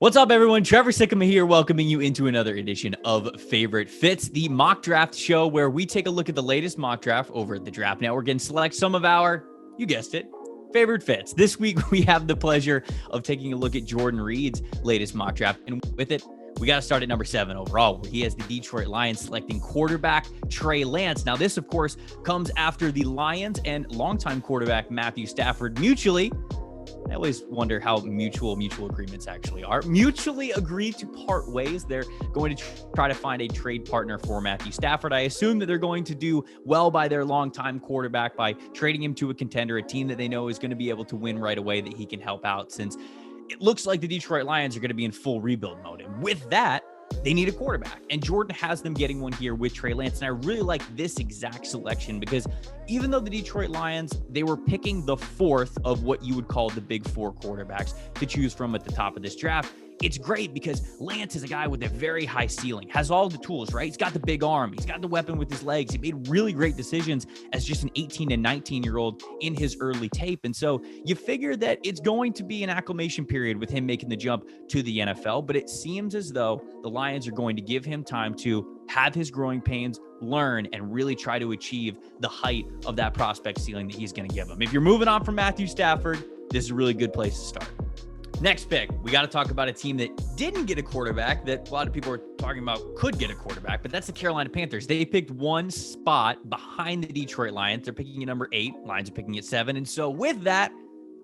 What's up, everyone? Trevor Sikkema here, welcoming you into another edition of Favorite Fits, the mock draft show where we take a look at the latest mock draft over at the Draft Network and select some of our, you guessed it, favorite fits. This week, we have the pleasure of taking a look at Jordan Reid's latest mock draft. And with it, we got to start at number 7 overall, where he has the Detroit Lions selecting quarterback Trey Lance. Now, this, of course, comes after the Lions and longtime quarterback Matthew Stafford mutually, I always wonder how mutual agreements actually are, mutually agreed to part ways. They're going to try to find a trade partner for Matthew Stafford. I assume that they're going to do well by their longtime quarterback by trading him to a contender, a team that they know is going to be able to win right away, that he can help out, since it looks like the Detroit Lions are going to be in full rebuild mode. And with that, they need a quarterback, and Jordan has them getting one here with Trey Lance. And I really like this exact selection because even though the Detroit Lions, they were picking the 4th of what you would call the big 4 quarterbacks to choose from at the top of this draft, it's great because Lance is a guy with a very high ceiling, has all the tools, right? He's got the big arm. He's got the weapon with his legs. He made really great decisions as just an 18 and 19-year-old in his early tape. And so you figure that it's going to be an acclimation period with him making the jump to the NFL, but it seems as though the Lions are going to give him time to have his growing pains, learn, and really try to achieve the height of that prospect ceiling that he's going to give him. If you're moving on from Matthew Stafford, this is a really good place to start. Next pick, we got to talk about a team that didn't get a quarterback that a lot of people are talking about could get a quarterback, but that's the Carolina Panthers. They picked one spot behind the Detroit Lions. They're picking at number 8. Lions are picking at 7. And so with that,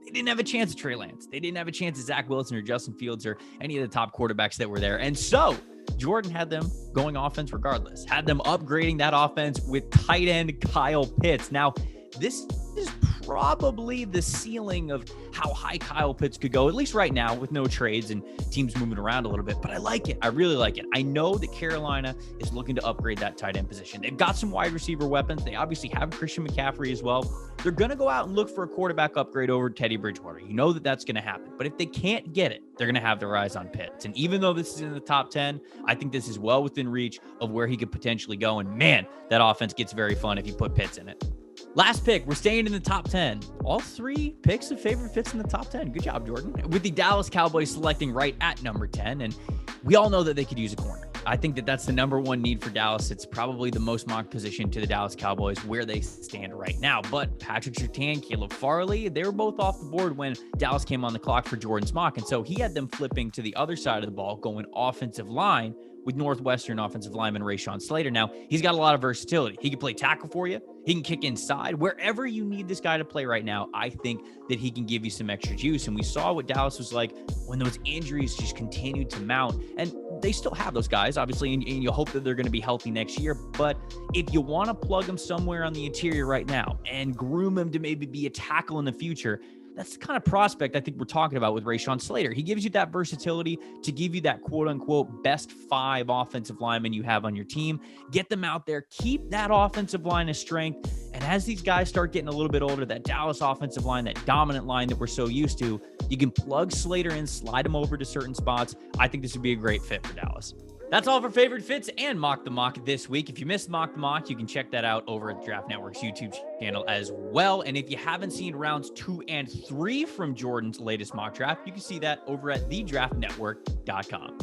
they didn't have a chance at Trey Lance. They didn't have a chance at Zach Wilson or Justin Fields or any of the top quarterbacks that were there. And so Jordan had them going offense regardless, had them upgrading that offense with tight end Kyle Pitts. Now, this is probably the ceiling of how high Kyle Pitts could go, at least right now, with no trades and teams moving around a little bit. But I like it. I really like it. I know that Carolina is looking to upgrade that tight end position. They've got some wide receiver weapons. They obviously have Christian McCaffrey as well. They're going to go out and look for a quarterback upgrade over Teddy Bridgewater. You know that that's going to happen. But if they can't get it, they're going to have their eyes on Pitts. And even though this is in the top 10, I think this is well within reach of where he could potentially go. And man, that offense gets very fun if you put Pitts in it. Last pick, we're staying in the top 10. All 3 picks of favorite fits in the top 10. Good job, Jordan. With the Dallas Cowboys selecting right at number 10. And we all know that they could use a corner. I think that that's the number 1 need for Dallas. It's probably the most mocked position to the Dallas Cowboys where they stand right now. But Patrick Surtain, Caleb Farley, they were both off the board when Dallas came on the clock for Jordan's mock. And so he had them flipping to the other side of the ball, going offensive line with Northwestern offensive lineman Slater. Now, he's got a lot of versatility. He can play tackle for you. He can kick inside. Wherever you need this guy to play right now, I think that he can give you some extra juice. And we saw what Dallas was like when those injuries just continued to mount. And they still have those guys, obviously, and you hope that they're going to be healthy next year. But if you want to plug them somewhere on the interior right now and groom him to maybe be a tackle in the future, that's the kind of prospect I think we're talking about with Slater. He gives you that versatility to give you that quote-unquote best 5 offensive linemen you have on your team. Get them out there. Keep that offensive line of strength. And as these guys start getting a little bit older, that Dallas offensive line, that dominant line that we're so used to, you can plug Slater in, slide him over to certain spots. I think this would be a great fit for Dallas. That's all for favorite fits and Mock the Mock this week. If you missed Mock the Mock, you can check that out over at Draft Network's YouTube channel as well. And if you haven't seen rounds 2 and 3 from Jordan's latest mock draft, you can see that over at thedraftnetwork.com.